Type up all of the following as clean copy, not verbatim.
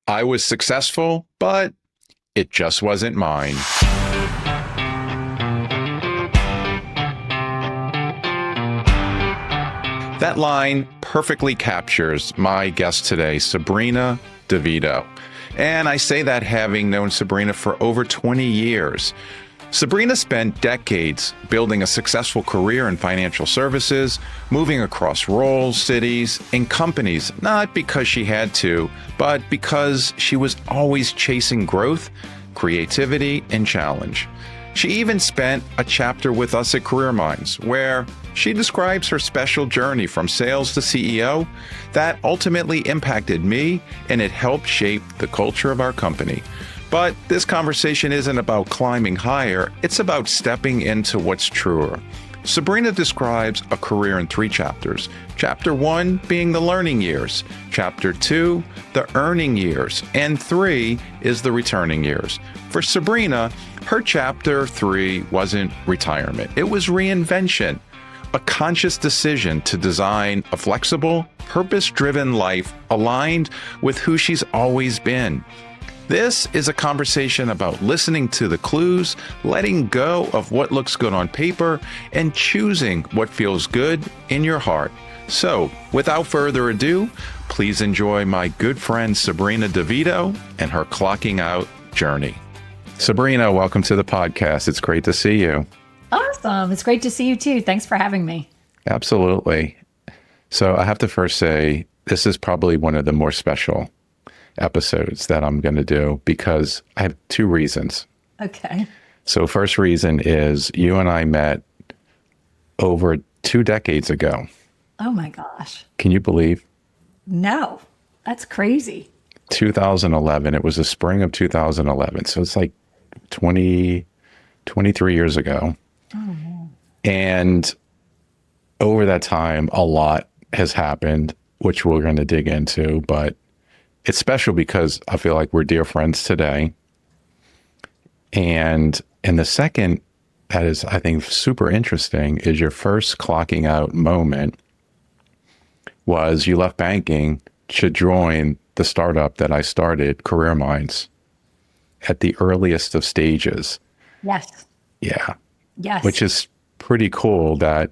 I was successful, but it just wasn't mine. That line perfectly captures my guest today, Sabrina DeVito. And I say that having known Sabrina for over 20 years. Sabrina spent decades building a successful career in financial services, moving across roles, cities, and companies, not because she had to, but because she was always chasing growth, creativity, and challenge. She even spent a chapter with us at Career Minds, where she describes her special journey from sales to CEO that ultimately impacted me, and it helped shape the culture of our company. But this conversation isn't about climbing higher, it's about stepping into what's truer. Sabrina describes a career in 3 chapters. Chapter 1 being the learning years, Chapter 2, the earning years, and 3 is the returning years. For Sabrina, her Chapter 3 wasn't retirement, it was reinvention, a conscious decision to design a flexible, purpose-driven life aligned with who she's always been. This is a conversation about listening to the clues, letting go of what looks good on paper, and choosing what feels good in your heart. So, without further ado, please enjoy my good friend Sabrina DeVito and her clocking out journey. Sabrina, welcome to the podcast. It's great to see you. Awesome. It's great to see you too. Thanks for having me. Absolutely. So I have to first say, this is probably one of the more special episodes that I'm going to do because I have 2 reasons. Okay. So first reason is you and I met over 2 decades ago. Oh my gosh. Can you believe? No, that's crazy. 2011. It was the spring of 2011. So it's like 23 years ago. Oh, man. And over that time, a lot has happened, which we're going to dig into, but it's special because I feel like we're dear friends today. And the second that is, I think, super interesting is your first clocking out moment was you left banking to join the startup that I started, Career Minds, at the earliest of stages. Yes. Yeah. Yes. Which is pretty cool that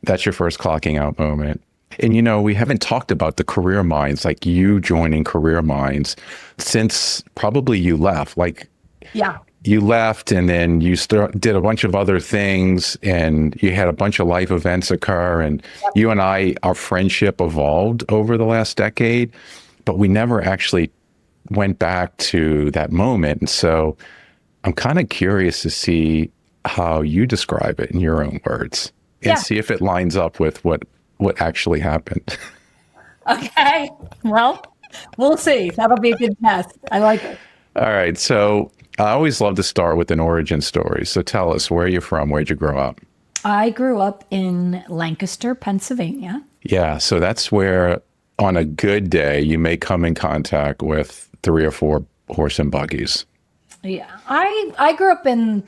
that's your first clocking out moment. And, you know, we haven't talked about the Career Minds, like you joining Career Minds since probably you left. Like, yeah. You left and then you did a bunch of other things and you had a bunch of life events occur. And Yep. You and I, our friendship evolved over the last decade, but we never actually went back to that moment. And so I'm kind of curious to see how you describe it in your own words and see if it lines up with what actually happened. Okay. Well, we'll see. That'll be a good test. I like it. All right. So I always love to start with an origin story. So tell us, where are you from? Where'd you grow up? I grew up in Lancaster, Pennsylvania. Yeah. So that's where on a good day, you may come in contact with 3 or 4 horse and buggies. Yeah. I grew up in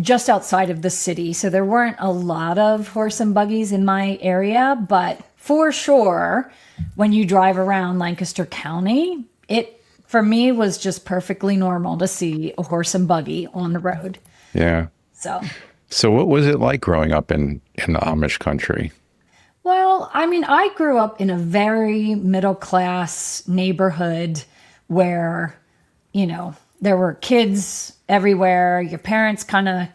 just outside of the city, so there weren't a lot of horse and buggies in my area, but for sure, when you drive around Lancaster County, it, for me, was just perfectly normal to see a horse and buggy on the road. Yeah. So what was it like growing up in the Amish country? Well, I mean, I grew up in a very middle-class neighborhood where, you know, there were kids everywhere. Your parents kind of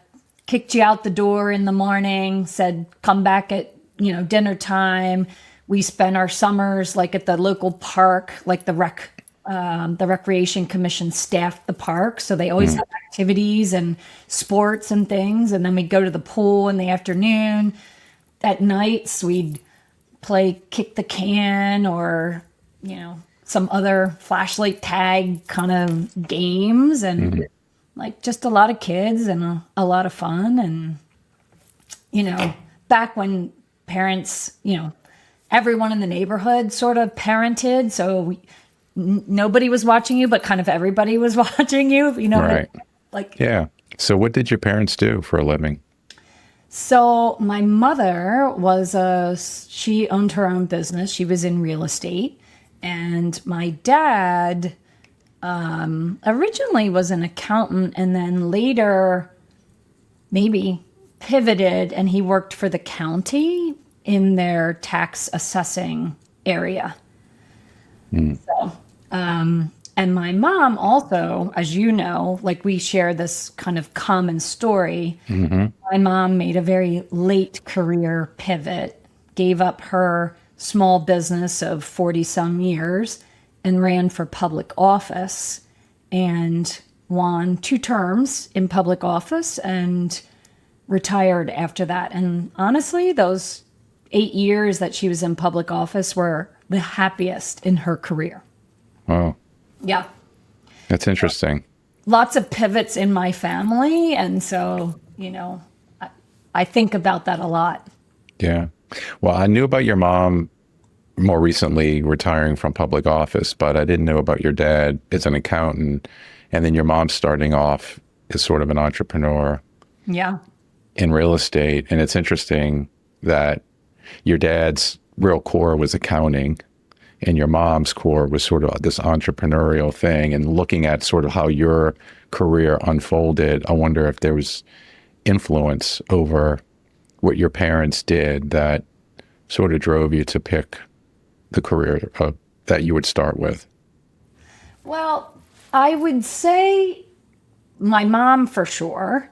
kicked you out the door in the morning, said, come back at, dinner time. We spent our summers like at the local park, like the Recreation Commission staffed the park. So they always had activities and sports and things. And then we'd go to the pool in the afternoon. At nights, we'd play kick the can or, some other flashlight tag kind of games and like just a lot of kids and a lot of fun. And, back when parents, everyone in the neighborhood sort of parented. So nobody was watching you, but kind of everybody was watching you, Right. Like, yeah. So what did your parents do for a living? So my mother she owned her own business. She was in real estate. And my dad originally was an accountant and then later maybe pivoted and he worked for the county in their tax assessing area. So, and my mom also, as you know, like we share this kind of common story. My mom made a very late career pivot, gave up her small business of 40 some years and ran for public office and won 2 terms in public office and retired after that. And honestly, those 8 years that she was in public office were the happiest in her career. Wow. Yeah. That's interesting. Lots of pivots in my family. And so, I think about that a lot. Yeah. Well, I knew about your mom more recently retiring from public office, but I didn't know about your dad as an accountant. And then your mom starting off as sort of an entrepreneur Yeah. in real estate. And it's interesting that your dad's real core was accounting and your mom's core was sort of this entrepreneurial thing. And looking at sort of how your career unfolded, I wonder if there was influence over what your parents did that sort of drove you to pick the career that you would start with. Well, I would say my mom for sure.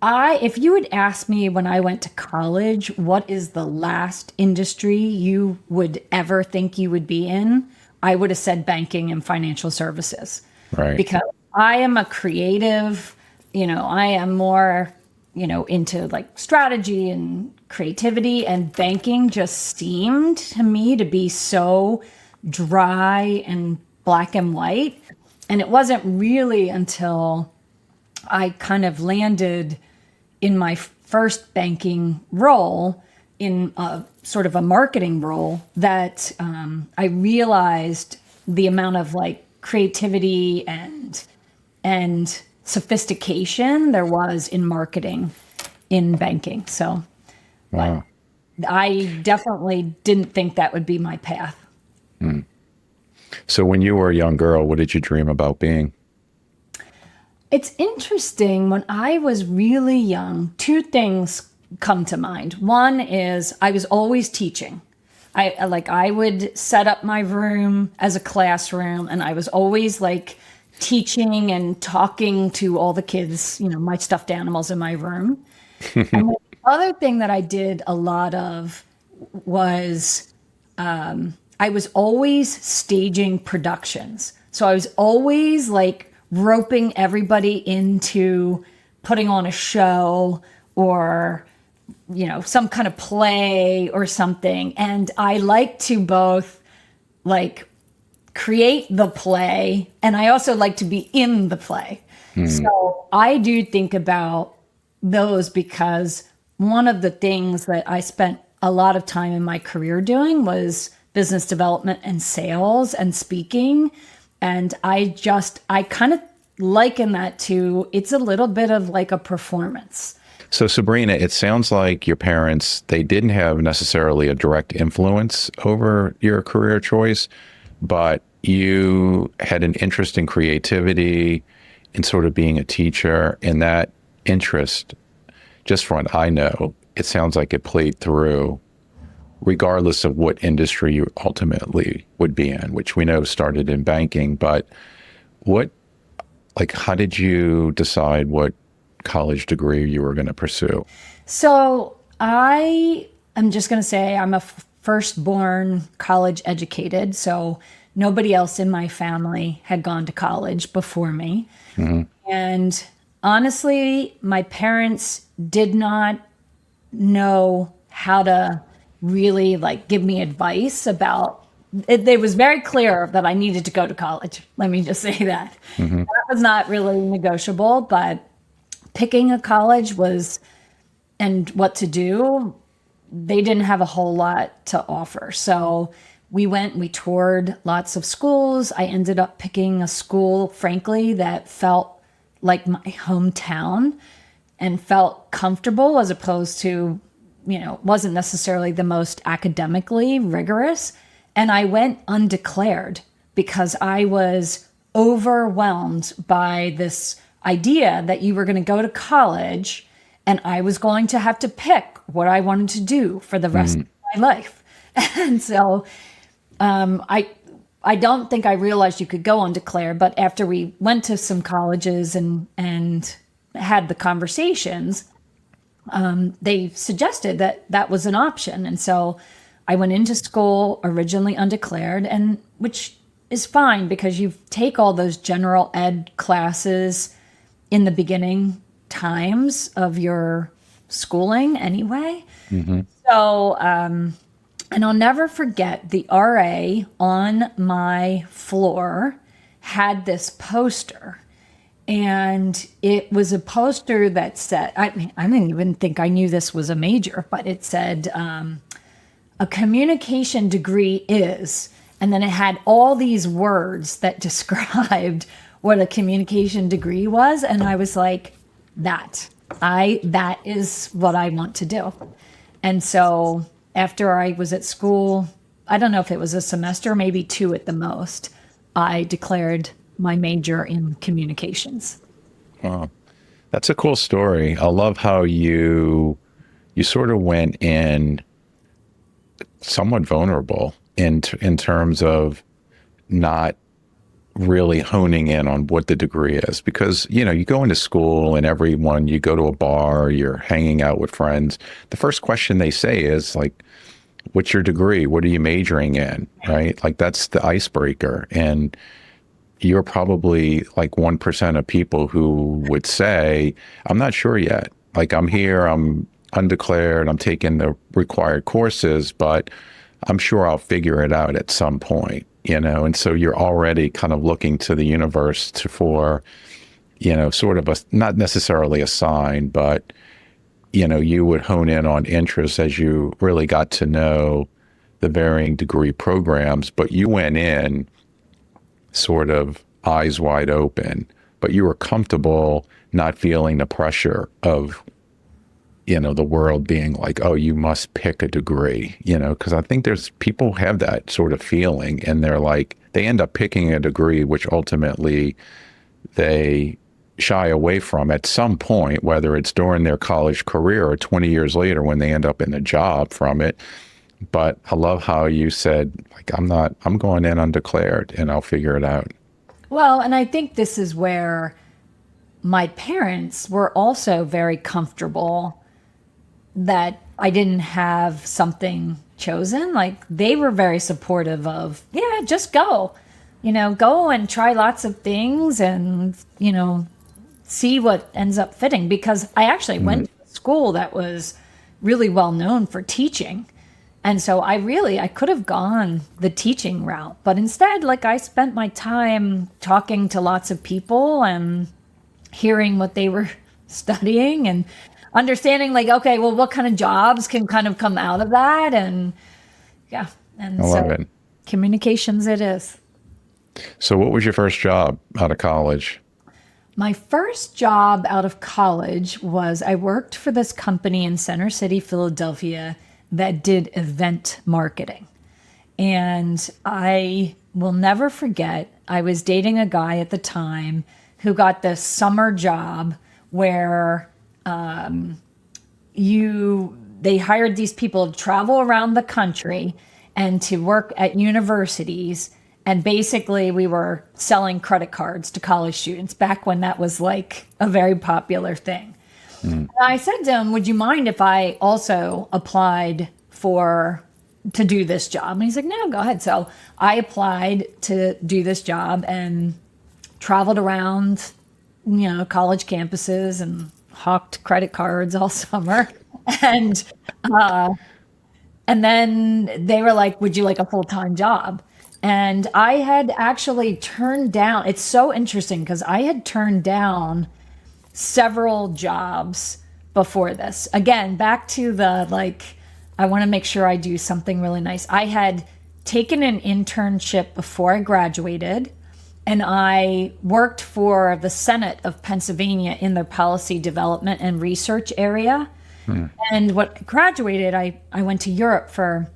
If you had asked me when I went to college, what is the last industry you would ever think you would be in? I would have said banking and financial services. Right. Because I am a creative, I am more, into like strategy and creativity, and banking just seemed to me to be so dry and black and white. And it wasn't really until I kind of landed in my first banking role in a sort of a marketing role that I realized the amount of like creativity and sophistication there was in marketing in banking. So Wow. I definitely didn't think that would be my path. So when you were a young girl, what did you dream about being? It's interesting. When I was really young, 2 things come to mind. One is I was always teaching. I would set up my room as a classroom, and I was always like teaching and talking to all the kids, my stuffed animals in my room. And the other thing that I did a lot of was I was always staging productions. So I was always like roping everybody into putting on a show or, some kind of play or something. And I like to both like create the play and I also like to be in the play. So I do think about those because one of the things that I spent a lot of time in my career doing was business development and sales and speaking. And I kind of liken that to, it's a little bit of like a performance. So Sabrina, it sounds like your parents, they didn't have necessarily a direct influence over your career choice, but you had an interest in creativity and sort of being a teacher, and that interest, just from what I know, it sounds like it played through regardless of what industry you ultimately would be in, which we know started in banking. But how did you decide what college degree you were going to pursue? So I am just going to say I'm a firstborn college educated. So nobody else in my family had gone to college before me. And honestly, my parents did not know how to really like give me advice about it. It was very clear that I needed to go to college. Let me just say that. That was not really negotiable, but picking a college was, and what to do, they didn't have a whole lot to offer. So we toured lots of schools. I ended up picking a school, frankly, that felt like my hometown and felt comfortable as opposed to, wasn't necessarily the most academically rigorous. And I went undeclared because I was overwhelmed by this idea that you were going to go to college and I was going to have to pick what I wanted to do for the rest of my life. And so I don't think I realized you could go undeclared, but after we went to some colleges and had the conversations, they suggested that that was an option. And so I went into school originally undeclared, and which is fine because you take all those general ed classes in the beginning times of your schooling anyway. So, and I'll never forget the RA on my floor had this poster. And it was a poster that said, I didn't even think I knew this was a major, but it said, a communication degree is, and then it had all these words that described what a communication degree was. And I was like, that is what I want to do. And so after I was at school, I don't know if it was a semester, maybe 2 at the most, I declared my major in communications. Wow. That's a cool story. I love how you sort of went in somewhat vulnerable in terms of not really honing in on what the degree is, because you go into school and you go to a bar, you're hanging out with friends, the first question they say is like, what's your degree, what are you majoring in, right? Like that's the icebreaker. And you're probably like 1% of people who would say, I'm not sure yet, like I'm here, I'm undeclared, I'm taking the required courses, but I'm sure I'll figure it out at some point, and so you're already kind of looking to the universe for, sort of not necessarily a sign, but, you would hone in on interests as you really got to know the varying degree programs, but you went in sort of eyes wide open, but you were comfortable not feeling the pressure of, the world being like, oh, you must pick a degree, because I think people have that sort of feeling, and they're like, they end up picking a degree, which ultimately they shy away from at some point, whether it's during their college career or 20 years later when they end up in a job from it. But I love how you said, like, I'm going in undeclared and I'll figure it out. Well, and I think this is where my parents were also very comfortable that I didn't have something chosen. Like they were very supportive of, yeah, just go, go and try lots of things and, see what ends up fitting. Because I actually went to a school that was really well known for teaching. And so I could have gone the teaching route, but instead, like I spent my time talking to lots of people and hearing what they were studying and understanding like, okay, well, what kind of jobs can kind of come out of that? And yeah. And I love it. Communications it is. So what was your first job out of college? My first job out of college was I worked for this company in Center City, Philadelphia that did event marketing. And I will never forget, I was dating a guy at the time who got this summer job where they hired these people to travel around the country and to work at universities. And basically we were selling credit cards to college students back when that was like a very popular thing. And I said to him, would you mind if I also applied to do this job? And he's like, no, go ahead. So I applied to do this job and traveled around, college campuses and hawked credit cards all summer. And then they were like, would you like a full-time job? And I had actually turned down, it's so interesting because I had turned down several jobs before this. Again, back to the like, I want to make sure I do something really nice. I had taken an internship before I graduated, and I worked for the Senate of Pennsylvania in their policy development and research area. And when I graduated, I went to Europe for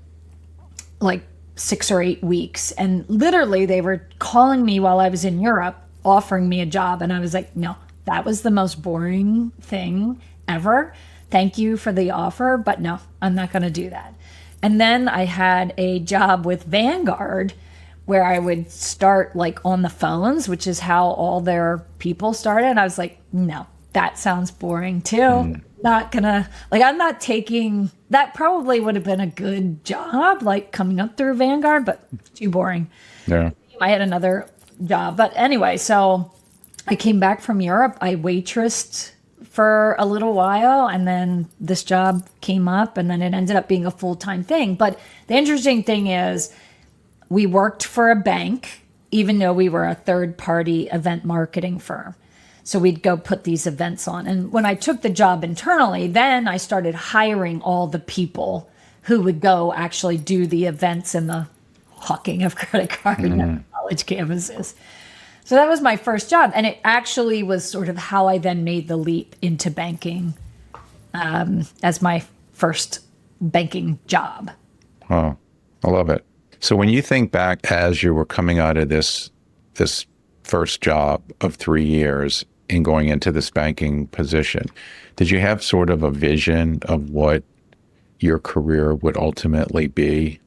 like 6 or 8 weeks. And literally, they were calling me while I was in Europe, offering me a job. And I was like, no, that was the most boring thing ever. Thank you for the offer, but no, I'm not going to do that. And then I had a job with Vanguard where I would start like on the phones, which is how all their people started. And I was like, no, that sounds boring too. Not gonna, like, I'm not taking that. Probably would have been a good job, like coming up through Vanguard, but too boring. Yeah. I had another job. But anyway, so I came back from Europe. I waitressed for a little while, and then this job came up, and then it ended up being a full-time thing. But the interesting thing is we worked for a bank, even though we were a third-party event marketing firm. So we'd go put these events on. And when I took the job internally, then I started hiring all the people who would go actually do the events and the hawking of credit card and college campuses. So that was my first job. And it actually was sort of how I then made the leap into banking as my first banking job. Oh, I love it. So when you think back as you were coming out of this first job of 3 years and going into this banking position, did you have sort of a vision of what your career would ultimately be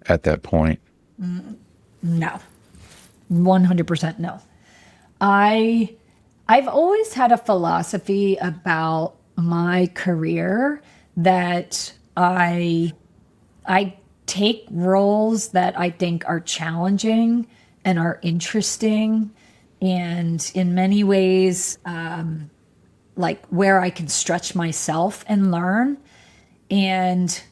at that point? No, 100% no. I've always had a philosophy about my career that I take roles that I think are challenging and are interesting, and in many ways, like where I can stretch myself and learn. And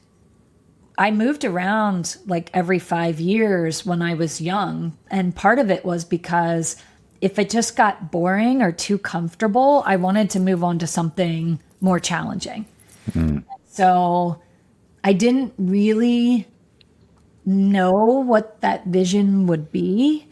I moved around like every 5 years when I was young. And part of it was because if it just got boring or too comfortable, I wanted to move on to something more challenging. So I didn't really know what that vision would be,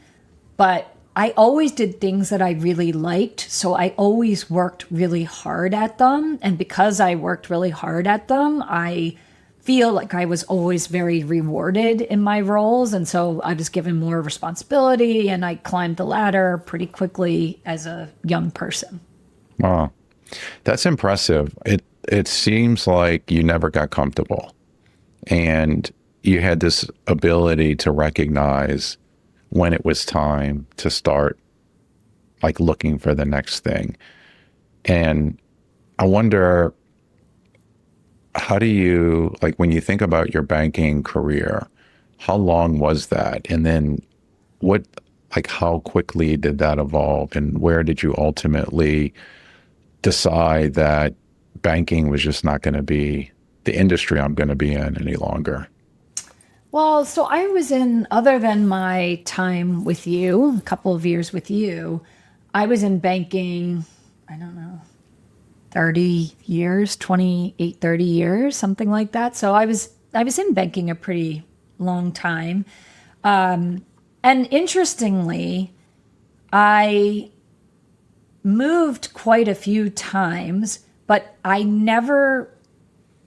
but I always did things that I really liked. So I always worked really hard at them. And because I worked really hard at them, I feel like I was always very rewarded in my roles. And so I was given more responsibility, and I climbed the ladder pretty quickly as a young person. Wow. That's impressive. It seems like you never got comfortable, and you had this ability to recognize when it was time to start like looking for the next thing. And I wonder, how do you, like, when you think about your banking career, how long was that? And then how quickly did that evolve? And where did you ultimately decide that banking was just not going to be the industry I'm going to be in any longer? Well, so I was in, other than my time with you, a couple of years with you, I was in banking, I don't know, 30 years, 28, 30 years, something like that. So I was in banking a pretty long time. And interestingly, I moved quite a few times, but I never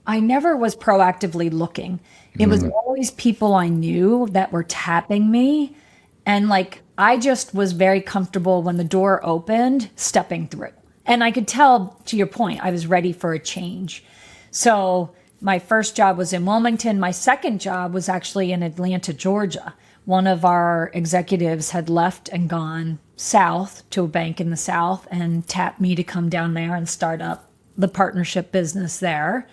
was proactively looking. It was always people I knew that were tapping me. And like, I just was very comfortable when the door opened, stepping through. And I could tell, to your point, I was ready for a change. So my first job was in Wilmington. My second job was actually in Atlanta, Georgia. One of our executives had left and gone south to a bank in the south and tapped me to come down there and start up the partnership business there.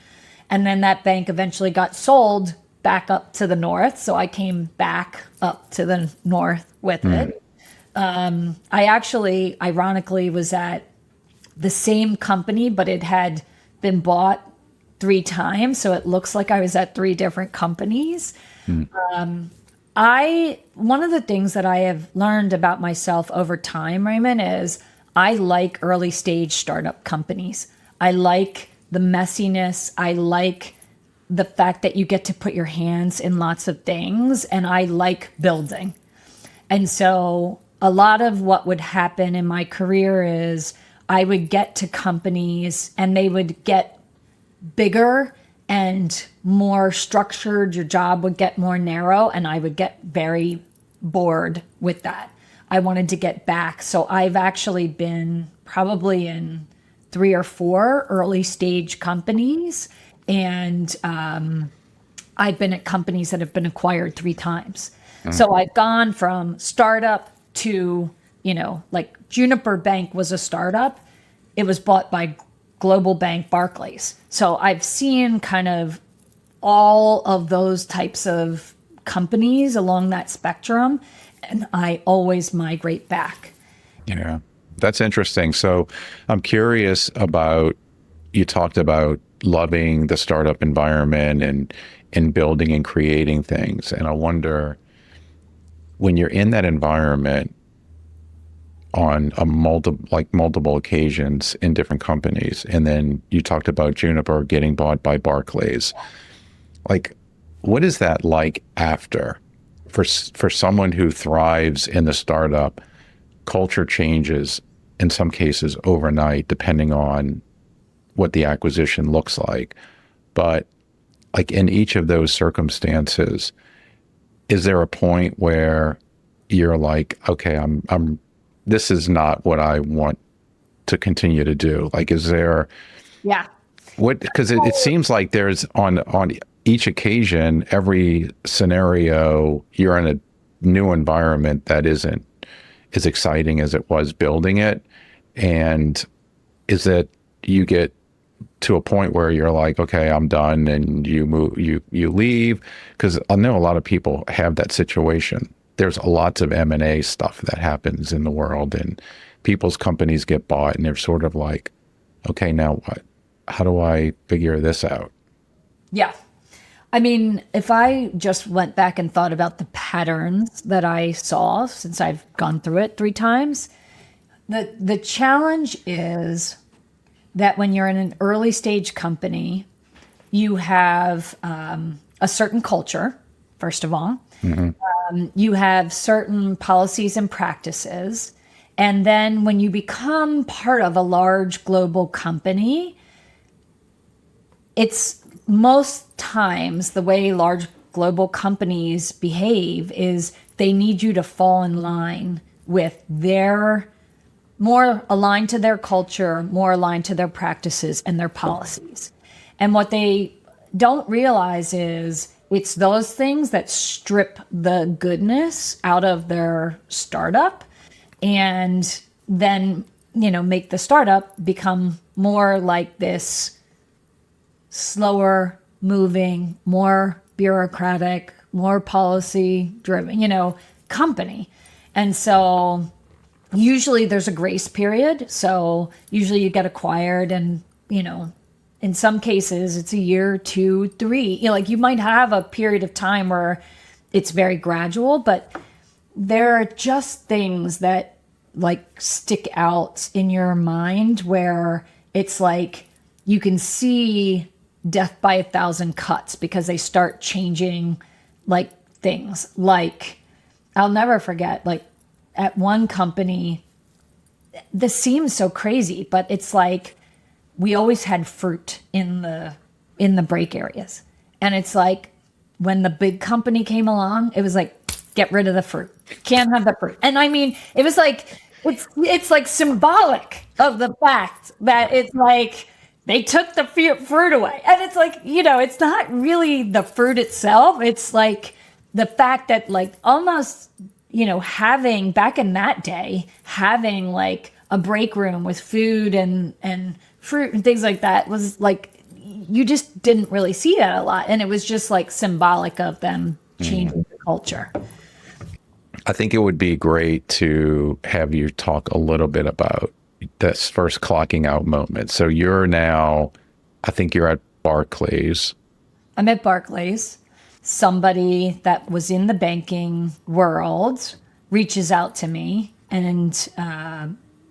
And then that bank eventually got sold back up to the north. So I came back up to the north with it. I actually, ironically, was at the same company, but it had been bought 3 times. So it looks like I was at 3 different companies. One of the things that I have learned about myself over time, Raymond, is I like early stage startup companies. I like the messiness. I like the fact that you get to put your hands in lots of things, and I like building. And so a lot of what would happen in my career is I would get to companies and they would get bigger and more structured. Your job would get more narrow, and I would get very bored with that. I wanted to get back. So I've actually been probably in 3 or 4 early stage companies. And I've been at companies that have been acquired 3 times. So I've gone from startup to, like Juniper Bank was a startup. It was bought by global bank Barclays. So I've seen kind of all of those types of companies along that spectrum, and I always migrate back. Yeah, that's interesting. So I'm curious about, you talked about loving the startup environment and building and creating things. And I wonder, when you're in that environment on multiple occasions in different companies, and then you talked about Juniper getting bought by Barclays, like, what is that like after? For someone who thrives in the startup, culture changes in some cases overnight, depending on what the acquisition looks like. But like in each of those circumstances, is there a point where you're like, okay, I'm this is not what I want to continue to do? Like, is there, Yeah. what, because it seems like there's on each occasion, every scenario, you're in a new environment that isn't as exciting as it was building it. And is that you get to a point where you're like, okay, I'm done, and you move, you leave? Because I know a lot of people have that situation. There's lots of M&A stuff that happens in the world, and people's companies get bought, and they're sort of like, okay, now what? How do I figure this out? Yeah. I mean, if I just went back and thought about the patterns that I saw since I've gone through it 3 times, the challenge is that when you're in an early stage company, you have a certain culture, first of all. You have certain policies and practices. And then when you become part of a large global company, it's most times the way large global companies behave is they need you to fall in line with their, more aligned to their culture, more aligned to their practices and their policies. And what they don't realize is it's those things that strip the goodness out of their startup, and then, make the startup become more like this slower moving, more bureaucratic, more policy driven, company. And so usually there's a grace period. So usually you get acquired, and, in some cases it's a year, 2, 3, like you might have a period of time where it's very gradual, but there are just things that like stick out in your mind where it's like you can see death by 1,000 cuts because they start changing like things. Like, I'll never forget, like at one company, this seems so crazy, but it's like we always had fruit in the break areas. And it's like when the big company came along, it was like, get rid of the fruit. Can't have the fruit. And I mean, it was like, it's like symbolic of the fact that it's like they took the fruit away. And it's like, it's not really the fruit itself. It's like the fact that like almost, having back in that day, having like a break room with food and fruit and things like that was like, you just didn't really see that a lot. And it was just like symbolic of them changing the culture. I think it would be great to have you talk a little bit about this first clocking out moment. So you're now, I think you're at Barclays. I'm at Barclays. Somebody that was in the banking world reaches out to me and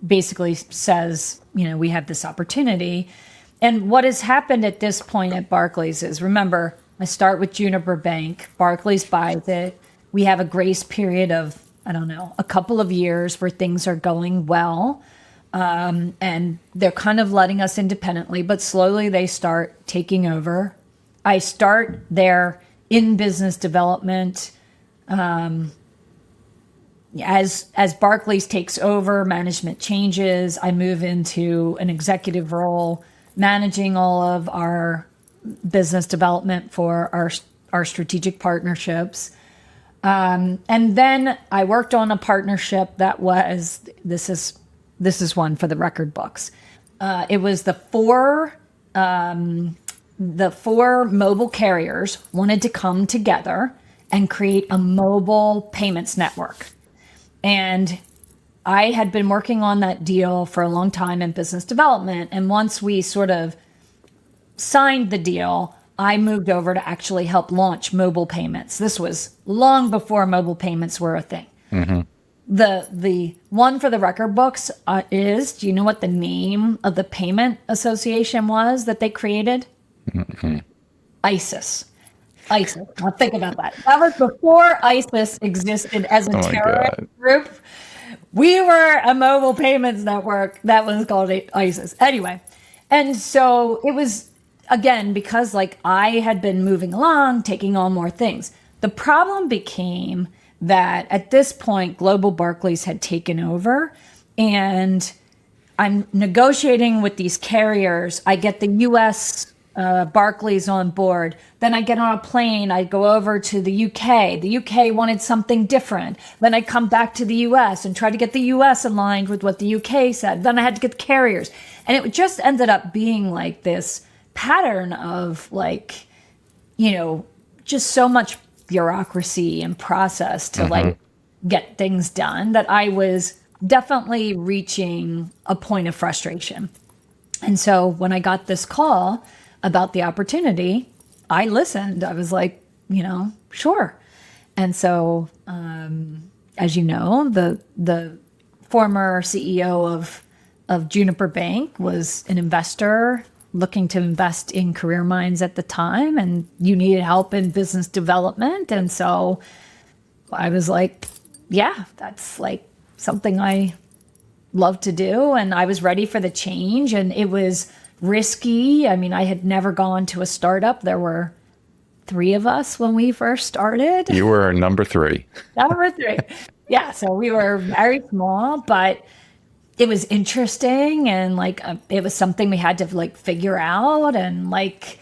basically says, we have this opportunity. And what has happened at this point at Barclays is, remember, I start with Juniper Bank, Barclays buys it. We have a grace period of, I don't know, a couple of years where things are going well. And they're kind of letting us independently, but slowly they start taking over I start there in business development. As Barclays takes over, management changes. I move into an executive role, managing all of our business development for our strategic partnerships. And then I worked on a partnership that was this is one for the record books. It was the four mobile carriers wanted to come together and create a mobile payments network. And I had been working on that deal for a long time in business development. And once we sort of signed the deal, I moved over to actually help launch mobile payments. This was long before mobile payments were a thing. Mm-hmm. The one for the record books do you know what the name of the payment association was that they created? Mm-hmm. ISIS. Now think about that. That was before ISIS existed as a terrorist group. We were a mobile payments network that was called ISIS. Anyway, and so it was, again, because like I had been moving along, taking on more things. The problem became that at this point, Global Barclays had taken over, and I'm negotiating with these carriers. I get the U.S. Barclays on board. Then I get on a plane. I go over to the UK. The UK wanted something different. Then I come back to the US and try to get the US aligned with what the UK said. Then I had to get the carriers. And it just ended up being like this pattern of like, just so much bureaucracy and process to like get things done that I was definitely reaching a point of frustration. And so when I got this call about the opportunity, I listened. I was like, sure. And so, as you know, the former CEO of Juniper Bank was an investor looking to invest in career minds at the time, and you needed help in business development. And so I was like, yeah, that's like something I love to do. And I was ready for the change, and it was risky. I mean, I had never gone to a startup. There were 3 of us when we first started. You were number 3. Number 3. Yeah. So we were very small, but it was interesting. And like, it was something we had to like figure out. And like,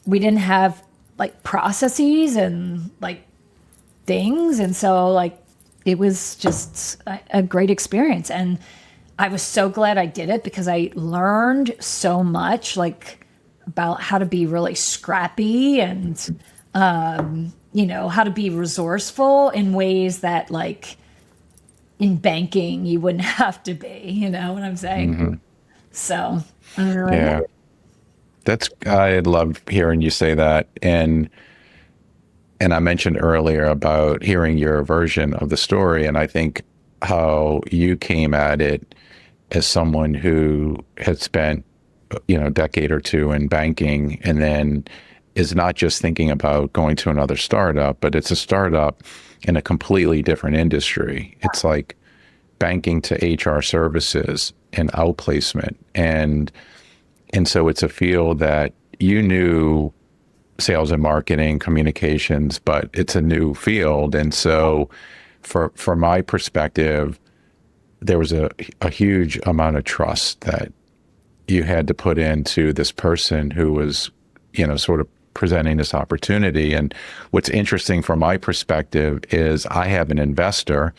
we didn't have like processes and like things. And so like, it was just a great experience. And I was so glad I did it because I learned so much, like about how to be really scrappy and, how to be resourceful in ways that like in banking you wouldn't have to be, you know what I'm saying? Mm-hmm. So, yeah, I love hearing you say that. And I mentioned earlier about hearing your version of the story. And I think how you came at it as someone who had spent, a decade or 2 in banking, and then is not just thinking about going to another startup, but it's a startup in a completely different industry. It's like banking to HR services and outplacement. And so it's a field that you knew sales and marketing, communications, but it's a new field. And so from my perspective, there was a huge amount of trust that you had to put into this person who was, sort of presenting this opportunity. And what's interesting from my perspective is I have an investor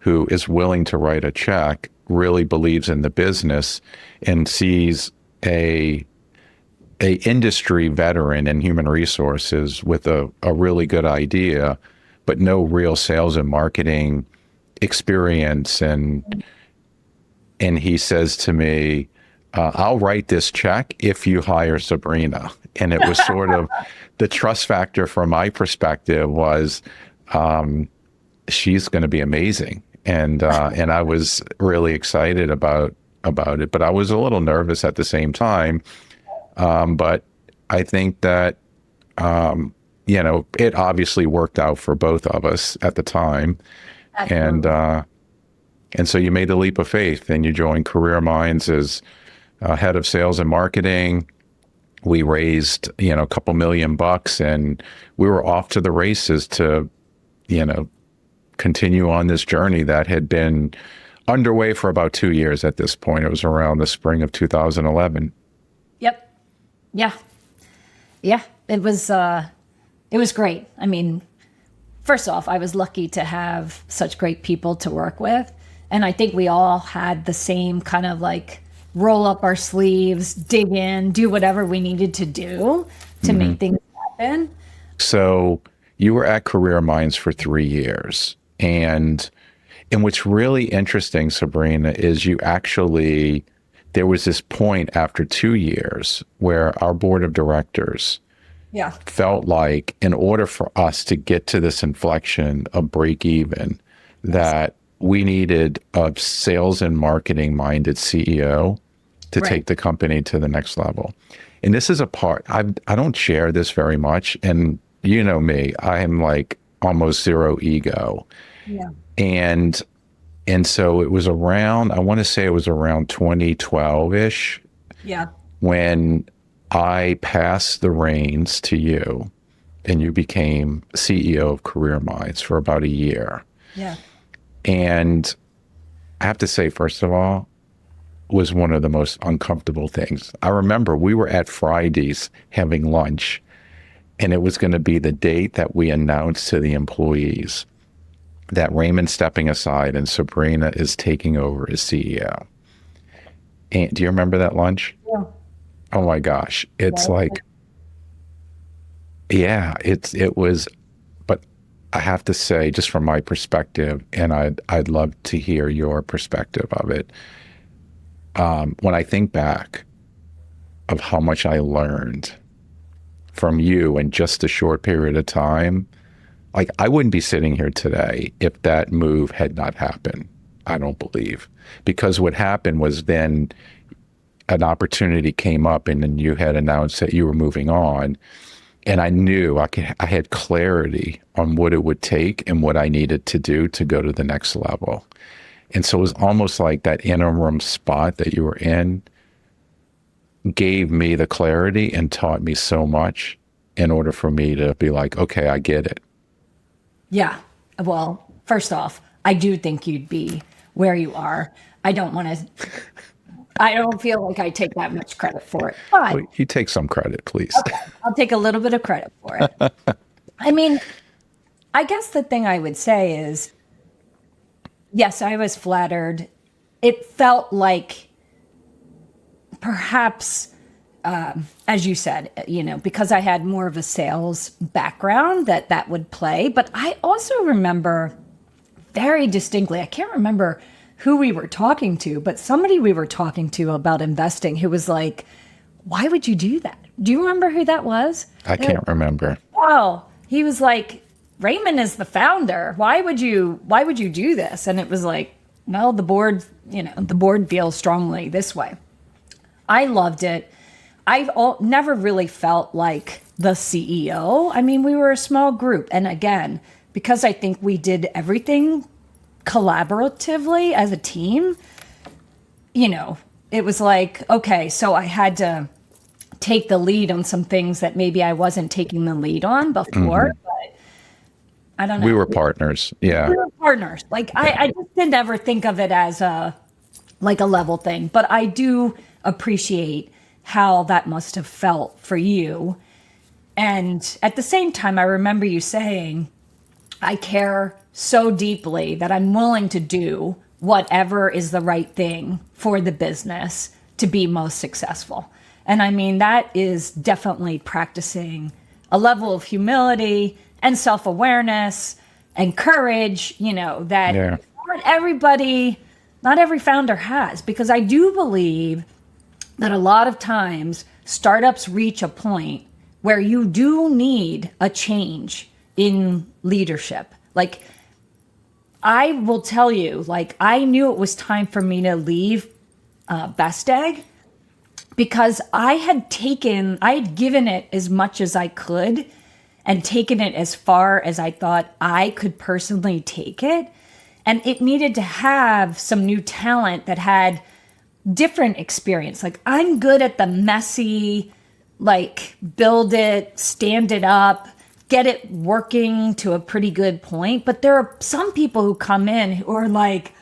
who is willing to write a check, really believes in the business, and sees a industry veteran in human resources with a really good idea, but no real sales and marketing experience. And he says to me, I'll write this check if you hire Sabrina. And it was sort of the trust factor from my perspective was she's going to be amazing. And I was really excited about it, but I was a little nervous at the same time. But I think that, it obviously worked out for both of us at the time. Absolutely. And so you made the leap of faith and you joined Career Minds as head of sales and marketing. We raised, a couple $1 million, and we were off to the races to, you know, continue on this journey that had been underway for about 2 years at this point. It was around the spring of 2011. Yep. Yeah. Yeah. It was great. I mean, first off, I was lucky to have such great people to work with. And I think we all had the same kind of like roll up our sleeves, dig in, do whatever we needed to do to make things happen. So you were at Career Minds for 3 years. And what's really interesting, Sabrina, is there was this point after 2 years where our board of directors Yeah. felt like in order for us to get to this inflection of break even, that we needed a sales and marketing minded CEO to Right. take the company to the next level. And this is a part, I don't share this very much. And you know me, I am like almost zero ego. Yeah. And so it was around, I want to say it was around 2012-ish Yeah. when I passed the reins to you and you became CEO of Career Minds for about a year. Yeah. And I have to say, first of all, was one of the most uncomfortable things. I remember we were at Fridays having lunch, and it was going to be the date that we announced to the employees that Raymond's stepping aside and Sabrina is taking over as CEO. And do you remember that lunch? Yeah. Oh my gosh. It's Yeah. like, yeah, it was, but I have to say, just from my perspective, and I'd love to hear your perspective of it. When I think back of how much I learned from you in just a short period of time, like I wouldn't be sitting here today if that move had not happened. I don't believe. Because what happened was then an opportunity came up and then you had announced that you were moving on. And I knew I had clarity on what it would take and what I needed to do to go to the next level. And so it was almost like that interim spot that you were in gave me the clarity and taught me so much in order for me to be like, okay, I get it. Yeah. Well, first off, I do think you'd be where you are. I don't feel like I take that much credit for it, but Well, you take some credit, please. okay, I'll take a little bit of credit for it. I mean, I guess the thing I would say is, yes, I was flattered. It felt like perhaps, as you said, because I had more of a sales background that would play. But I also remember very distinctly, I can't remember who we were talking to, but somebody we were talking to about investing who was like, why would you do that? Do you remember who that was? I can't remember. Wow. He was like, Raymond is the founder. Why would you do this? And it was like, well, the board feels strongly this way. I loved it. I've never really felt like the CEO. I mean, we were a small group. And again, because I think we did everything collaboratively as a team, it was like, okay, so I had to take the lead on some things that maybe I wasn't taking the lead on before. But I don't know. We were partners. Yeah. We were partners. Like I just didn't ever think of it as a level thing, but I do appreciate how that must have felt for you. And at the same time, I remember you saying, I care so deeply that I'm willing to do whatever is the right thing for the business to be most successful. And I mean, that is definitely practicing a level of humility and self-awareness and courage, that not every founder has, because I do believe that a lot of times startups reach a point where you do need a change in leadership. Like, I will tell you, I knew it was time for me to leave Best Egg because I had given it as much as I could and taken it as far as I thought I could personally take it. And it needed to have some new talent that had different experience. Like, I'm good at the messy, like build it, stand it up, get it working to a pretty good point. But there are some people who come in who are like,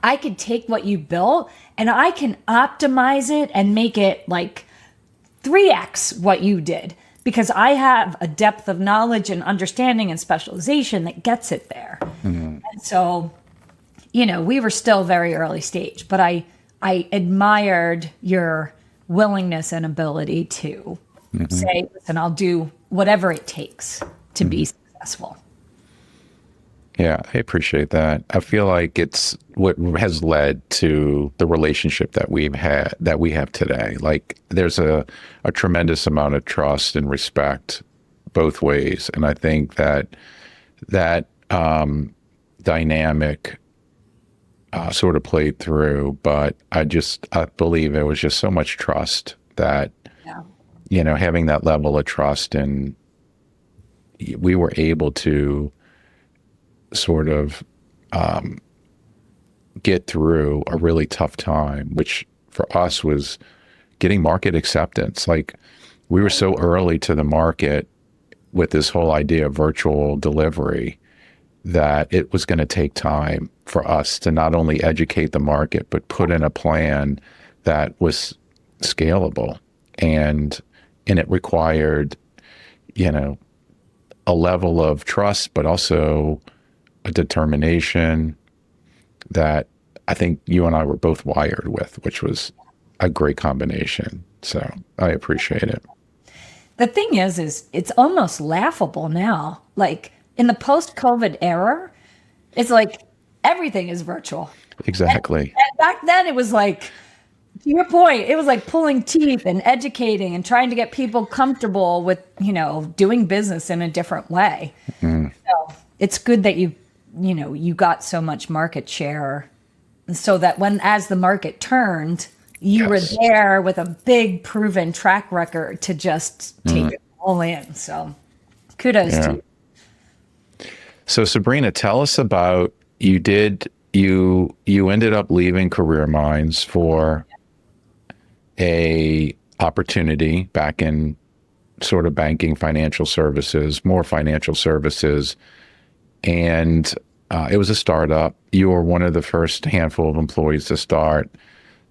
I could take what you built and I can optimize it and make it like 3x what you did because I have a depth of knowledge and understanding and specialization that gets it there. And so, we were still very early stage, but I admired your willingness and ability to say, listen, I'll do whatever it takes to be successful. Yeah, I appreciate that. I feel like it's what has led to the relationship that we have today. Like there's a tremendous amount of trust and respect both ways. And I think that dynamic sort of played through, but I believe there was just so much trust that, having that level of trust, and we were able to sort of get through a really tough time, which for us was getting market acceptance. Like we were so early to the market with this whole idea of virtual delivery that it was going to take time for us to not only educate the market, but put in a plan that was scalable. And it required, a level of trust, but also a determination that I think you and I were both wired with, which was a great combination. So I appreciate it. The thing is it's almost laughable now. Like in the post-COVID era, it's like everything is virtual. Exactly. And back then it was like, to your point, it was like pulling teeth and educating and trying to get people comfortable with, doing business in a different way. So it's good that you got so much market share so that as the market turned, you were there with a big proven track record to just take it all in. So kudos to you. So Sabrina, tell us about, you ended up leaving Career Minds for a opportunity back in sort of banking, more financial services. And it was a startup. You were one of the first handful of employees to start.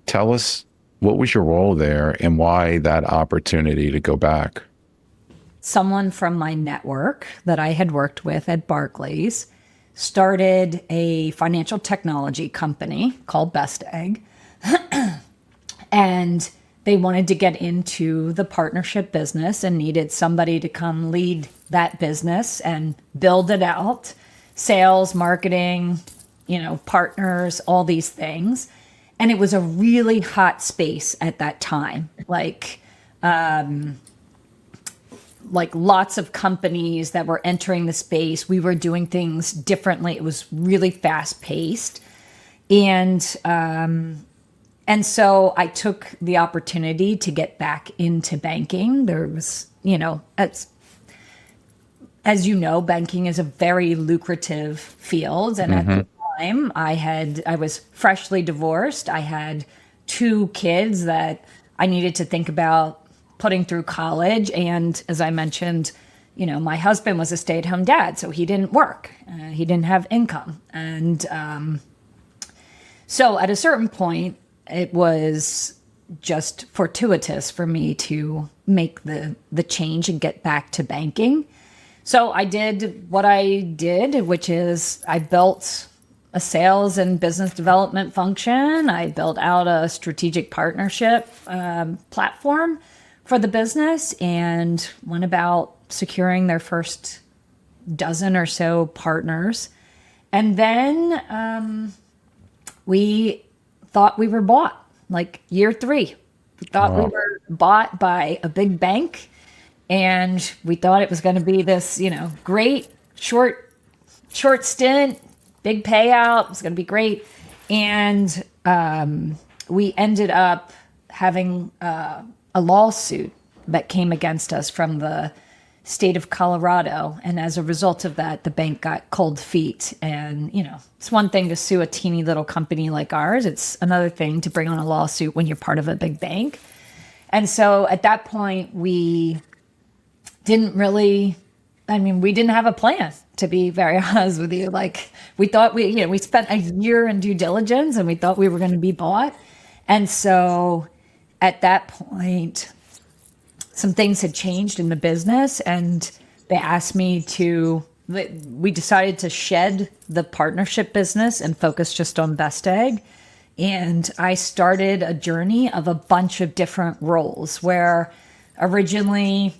Tell us, what was your role there and why that opportunity to go back? Someone from my network that I had worked with at Barclays started a financial technology company called Best Egg. And they wanted to get into the partnership business and needed somebody to come lead that business and build it out. Sales, marketing, partners, all these things. And it was a really hot space at that time. Like lots of companies that were entering the space. We were doing things differently. It was really fast paced. And so I took the opportunity to get back into banking. There was, as you know, banking is a very lucrative field. And at the time I was freshly divorced. I had 2 kids that I needed to think about putting through college. And as I mentioned, my husband was a stay-at-home dad, so he didn't work. He didn't have income. And so at a certain point, it was just fortuitous for me to make the change and get back to banking. So I did what I did, which is I built a sales and business development function. I built out a strategic partnership platform for the business and went about securing their first dozen or so partners. And then we thought we were bought, like year 3. We thought we were bought by a big bank, and we thought it was going to be this, great short stint, big payout. It was going to be great. And we ended up having a lawsuit that came against us from the state of Colorado. And as a result of that, the bank got cold feet. And, it's one thing to sue a teeny little company like ours. It's another thing to bring on a lawsuit when you're part of a big bank. And so at that point, we didn't really, we didn't have a plan, to be very honest with you. Like we thought we spent a year in due diligence and we thought we were going to be bought. And so at that point, some things had changed in the business and they asked me we decided to shed the partnership business and focus just on Best Egg. And I started a journey of a bunch of different roles where originally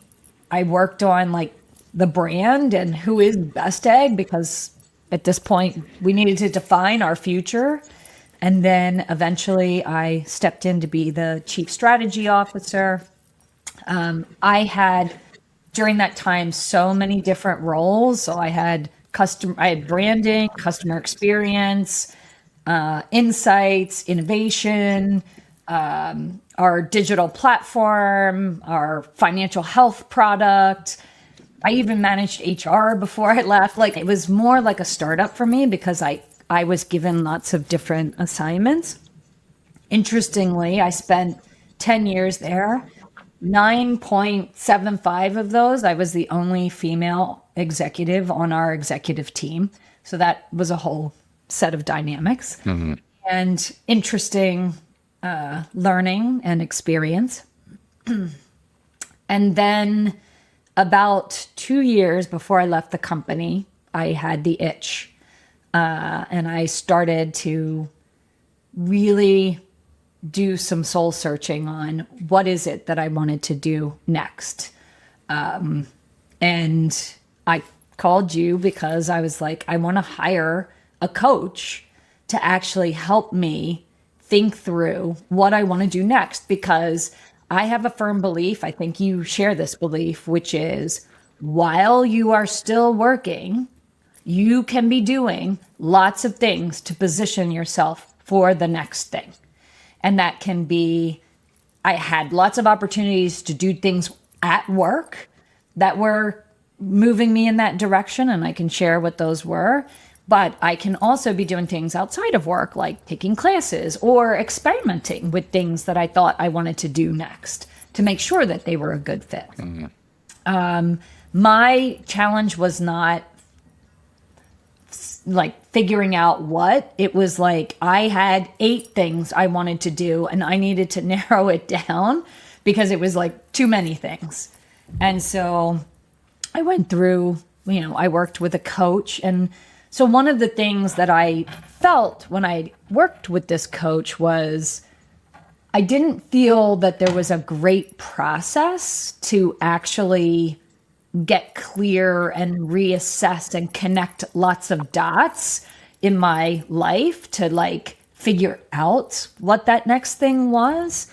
I worked on like the brand and who is Best Egg, because at this point we needed to define our future. And then eventually I stepped in to be the chief strategy officer. I had during that time so many different roles. So I had branding, customer experience, insights, innovation, our digital platform, our financial health product. I even managed HR before I left. Like it was more like a startup for me because I was given lots of different assignments. Interestingly, I spent 10 years there. 9.75 of those, I was the only female executive on our executive team. So that was a whole set of dynamics and interesting learning and experience. And then about 2 years before I left the company, I had the itch. And I started to really do some soul searching on what is it that I wanted to do next. And I called you because I was like, I want to hire a coach to actually help me think through what I want to do next, because I have a firm belief, I think you share this belief, which is while you are still working, you can be doing lots of things to position yourself for the next thing. And that can be, I had lots of opportunities to do things at work that were moving me in that direction, and I can share what those were. But I can also be doing things outside of work, like taking classes or experimenting with things that I thought I wanted to do next to make sure that they were a good fit. My challenge was not like figuring out what. It was like I had 8 things I wanted to do and I needed to narrow it down because it was like too many things. And so I went through, I worked with a coach. And so one of the things that I felt when I worked with this coach was I didn't feel that there was a great process to actually get clear and reassess and connect lots of dots in my life to like figure out what that next thing was.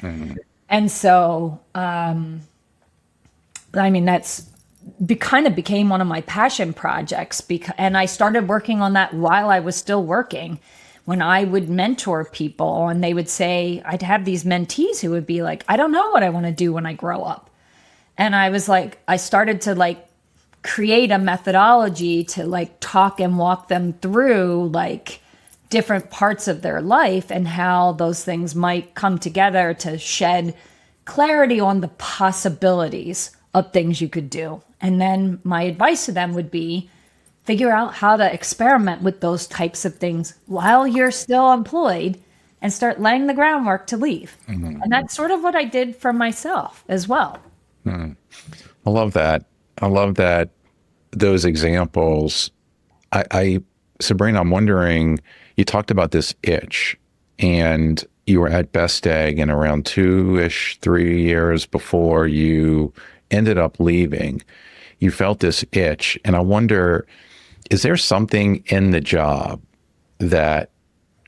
And so, that's kind of became one of my passion projects and I started working on that while I was still working. When I would mentor people and they would say, I'd have these mentees who would be like, I don't know what I want to do when I grow up. And I was like, I started to like create a methodology to like talk and walk them through like different parts of their life and how those things might come together to shed clarity on the possibilities of things you could do. And then my advice to them would be figure out how to experiment with those types of things while you're still employed and start laying the groundwork to leave. And that's sort of what I did for myself as well. I love that. I love that. Those examples. Sabrina, I'm wondering, you talked about this itch and you were at Best Egg and around 2-ish, 3 years before you ended up leaving, you felt this itch. And I wonder, is there something in the job that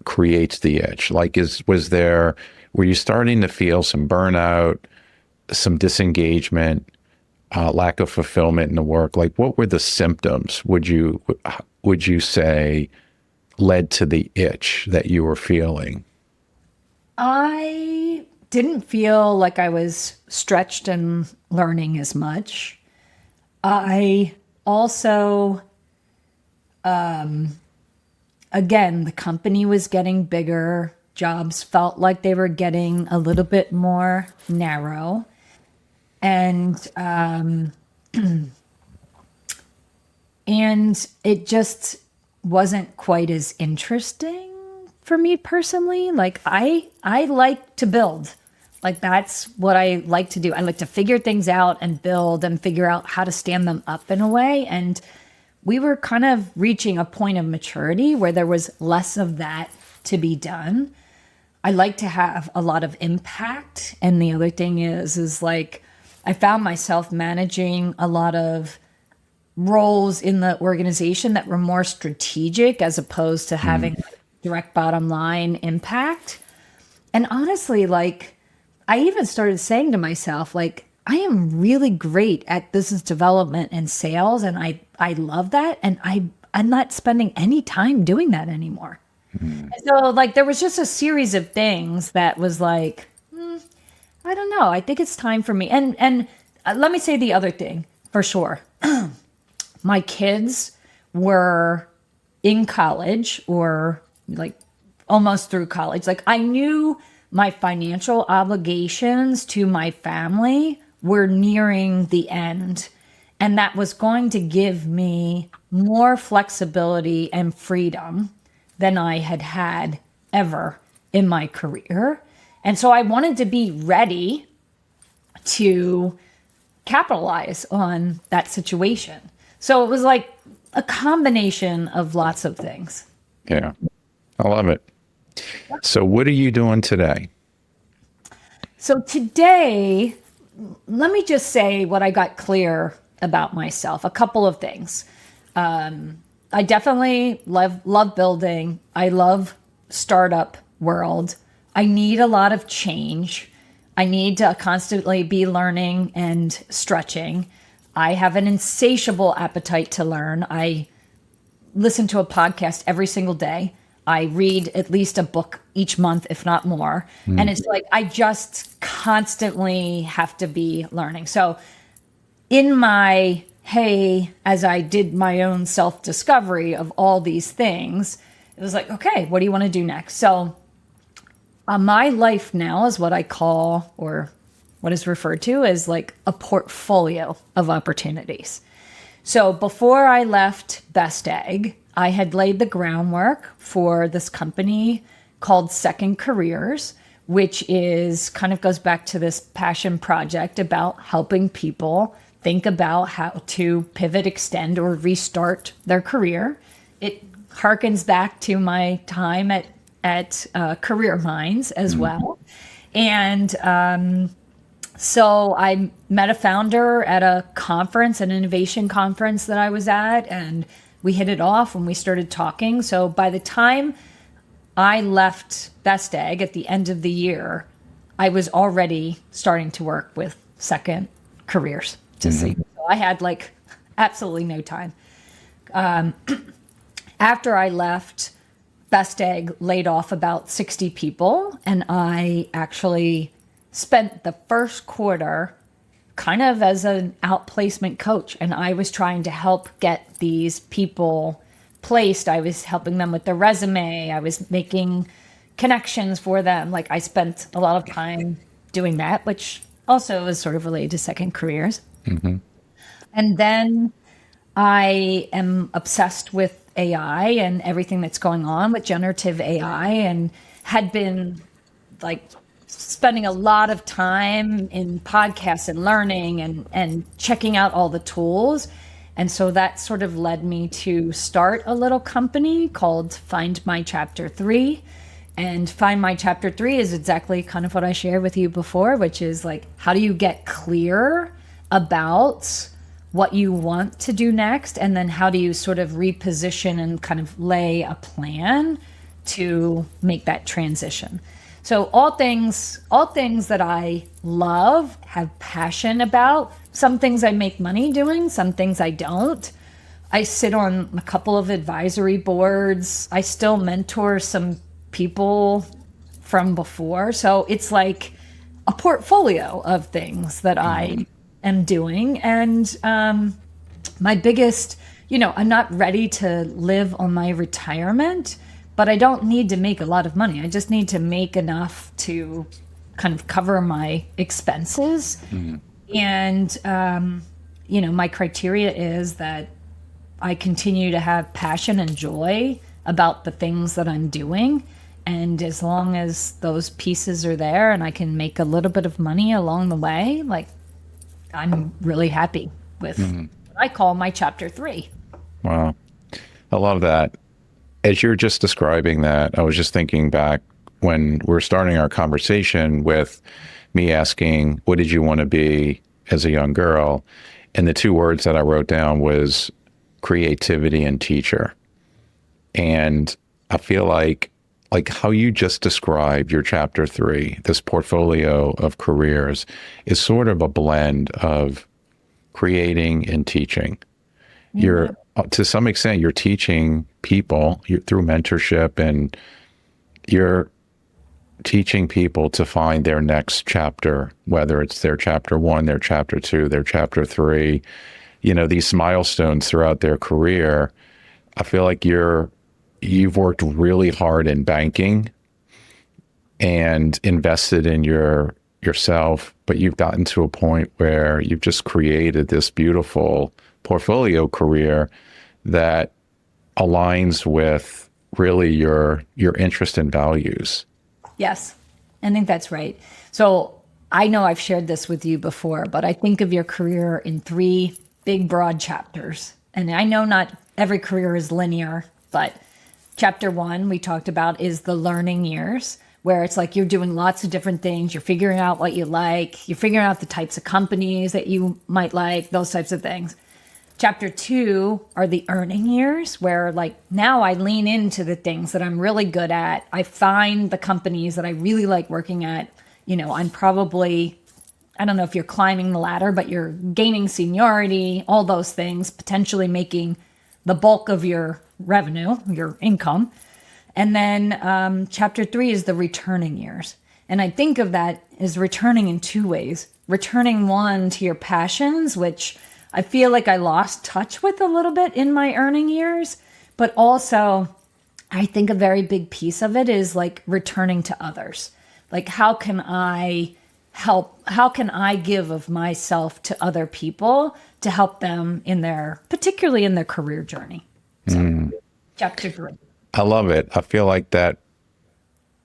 creates the itch? Like, were you starting to feel some burnout, some disengagement, lack of fulfillment in the work? Like, what were the symptoms, would you say, led to the itch that you were feeling? I didn't feel like I was stretched and learning as much. I also, again, the company was getting bigger, jobs felt like they were getting a little bit more narrow. And and it just wasn't quite as interesting for me personally. Like I like to build. Like that's what I like to do. I like to figure things out and build and figure out how to stand them up in a way. And we were kind of reaching a point of maturity where there was less of that to be done. I like to have a lot of impact. And the other thing is like I found myself managing a lot of roles in the organization that were more strategic as opposed to having direct bottom line impact. And honestly, like I even started saying to myself, like, I am really great at business development and sales. And I love that. And I'm not spending any time doing that anymore. And so like, there was just a series of things that was like, I don't know. I think it's time for me. And let me say the other thing for sure. My kids were in college or like almost through college. Like I knew my financial obligations to my family were nearing the end. And that was going to give me more flexibility and freedom than I had had ever in my career. And so I wanted to be ready to capitalize on that situation. So it was like a combination of lots of things. Yeah, I love it. So what are you doing today? So today, let me just say what I got clear about myself. A couple of things. I definitely love building. I love startup world. I need a lot of change. I need to constantly be learning and stretching. I have an insatiable appetite to learn. I listen to a podcast every single day. I read at least a book each month, if not more. And it's like, I just constantly have to be learning. So in my, hey, as I did my own self-discovery of all these things, it was like, okay, what do you want to do next? So my life now is what I call, or what is referred to as like a portfolio of opportunities. So before I left Best Egg, I had laid the groundwork for this company called Second Careers, which is kind of goes back to this passion project about helping people think about how to pivot, extend, or restart their career. It harkens back to my time at Career Minds as well. And so I met a founder at a conference, an innovation conference that I was at, and we hit it off when we started talking. So by the time I left Best Egg at the end of the year, I was already starting to work with Second Careers to see. So I had like absolutely no time. After I left, Best Egg laid off about 60 people, and I actually spent the first quarter kind of as an outplacement coach. And I was trying to help get these people placed. I was helping them with their resume. I was making connections for them. Like I spent a lot of time doing that, which also is sort of related to Second Careers. And then I am obsessed with AI and everything that's going on with generative AI, and had been like spending a lot of time in podcasts and learning and checking out all the tools. And so that sort of led me to start a little company called Find My Chapter 3. And Find My Chapter 3 is exactly kind of what I shared with you before, which is like, how do you get clear about what you want to do next? And then how do you sort of reposition and kind of lay a plan to make that transition? So all things that I love, have passion about. Some things I make money doing, some things I don't. I sit on a couple of advisory boards. I still mentor some people from before. So it's like a portfolio of things that I am doing. And my biggest, I'm not ready to live on my retirement, but I don't need to make a lot of money. I just need to make enough to kind of cover my expenses. And, my criteria is that I continue to have passion and joy about the things that I'm doing. And as long as those pieces are there and I can make a little bit of money along the way, like, I'm really happy with what I call my chapter 3. Wow. I love that. As you're just describing that, I was just thinking back when we're starting our conversation with me asking, what did you want to be as a young girl? And the 2 words that I wrote down was creativity and teacher. And I feel like how you just described your chapter 3, this portfolio of careers, is sort of a blend of creating and teaching. You're, to some extent, you're teaching people through mentorship, and you're teaching people to find their next chapter, whether it's their chapter 1, their chapter 2, their chapter 3, these milestones throughout their career. I feel like you've worked really hard in banking and invested in yourself, but you've gotten to a point where you've just created this beautiful portfolio career that aligns with really your interest and values. Yes, I think that's right. So I know I've shared this with you before, but I think of your career in 3 big, broad chapters. And I know not every career is linear, but chapter 1 we talked about is the learning years, where it's like you're doing lots of different things. You're figuring out what you like. You're figuring out the types of companies that you might like, those types of things. Chapter 2 are the earning years, where like now I lean into the things that I'm really good at. I find the companies that I really like working at. I'm probably, I don't know if you're climbing the ladder, but you're gaining seniority, all those things, potentially making the bulk of your revenue, your income. And then chapter 3 is the returning years. And I think of that as returning in 2 ways. Returning, one, to your passions, which I feel like I lost touch with a little bit in my earning years, but also I think a very big piece of it is like returning to others. Like, how can I help? How can I give of myself to other people to help them particularly in their career journey? So, chapter 3. I love it. I feel like that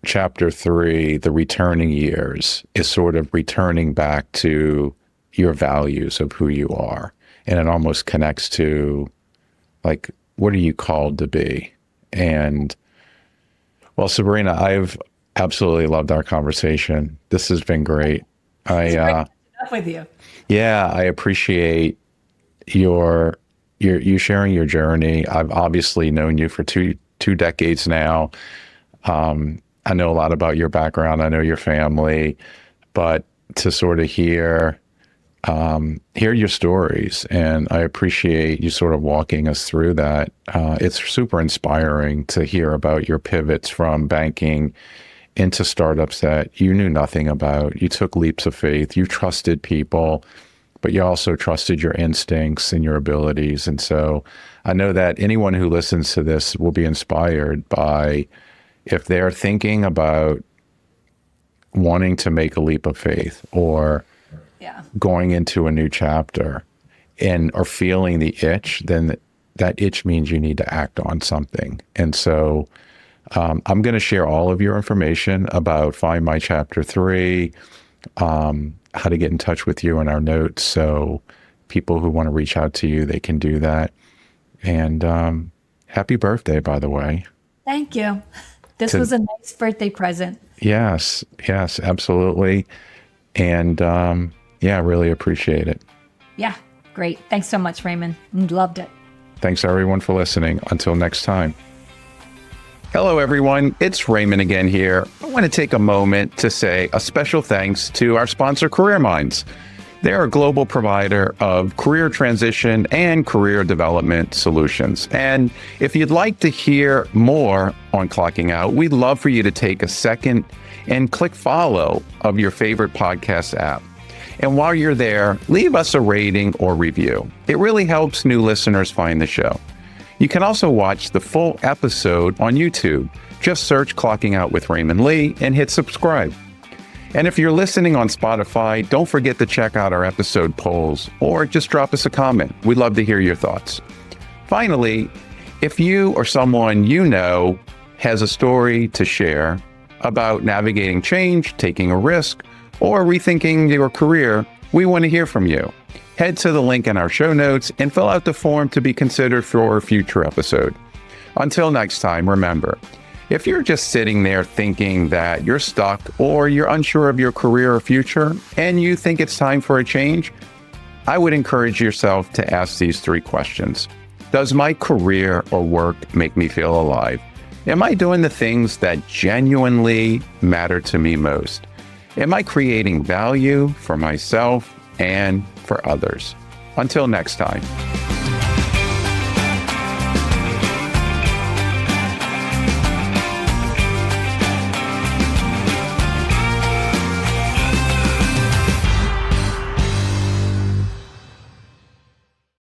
chapter 3, the returning years, is sort of returning back to your values of who you are. And it almost connects to, like, what are you called to be? And, well, Sabrina, I've absolutely loved our conversation. This has been great. It's great to catch up with you. Yeah, I appreciate you sharing your journey. I've obviously known you for two decades now. I know a lot about your background. I know your family, but to sort of hear your stories, and I appreciate you sort of walking us through that. It's super inspiring to hear about your pivots from banking into startups that you knew nothing about. You took leaps of faith. You trusted people, but you also trusted your instincts and your abilities. And so I know that anyone who listens to this will be inspired by, if they're thinking about wanting to make a leap of faith or going into a new chapter and are feeling the itch, then that itch means you need to act on something. And so I'm going to share all of your information about Find My Chapter 3, how to get in touch with you in our notes. So people who want to reach out to you, they can do that. And happy birthday, by the way. Thank you. This was a nice birthday present. Yes, absolutely. And I really appreciate it. Yeah, great. Thanks so much, Raymond. Loved it. Thanks, everyone, for listening. Until next time. Hello, everyone. It's Raymond again here. I want to take a moment to say a special thanks to our sponsor, Career Minds. They're a global provider of career transition and career development solutions. And if you'd like to hear more on Clocking Out, we'd love for you to take a second and click follow of your favorite podcast app. And while you're there, leave us a rating or review. It really helps new listeners find the show. You can also watch the full episode on YouTube. Just search Clocking Out with Raymond Lee and hit subscribe. And if you're listening on Spotify, don't forget to check out our episode polls or just drop us a comment. We'd love to hear your thoughts. Finally, if you or someone you know has a story to share about navigating change, taking a risk, or rethinking your career, we want to hear from you. Head to the link in our show notes and fill out the form to be considered for a future episode. Until next time, remember, if you're just sitting there thinking that you're stuck or you're unsure of your career or future and you think it's time for a change, I would encourage yourself to ask these 3 questions. Does my career or work make me feel alive? Am I doing the things that genuinely matter to me most? Am I creating value for myself and for others? Until next time.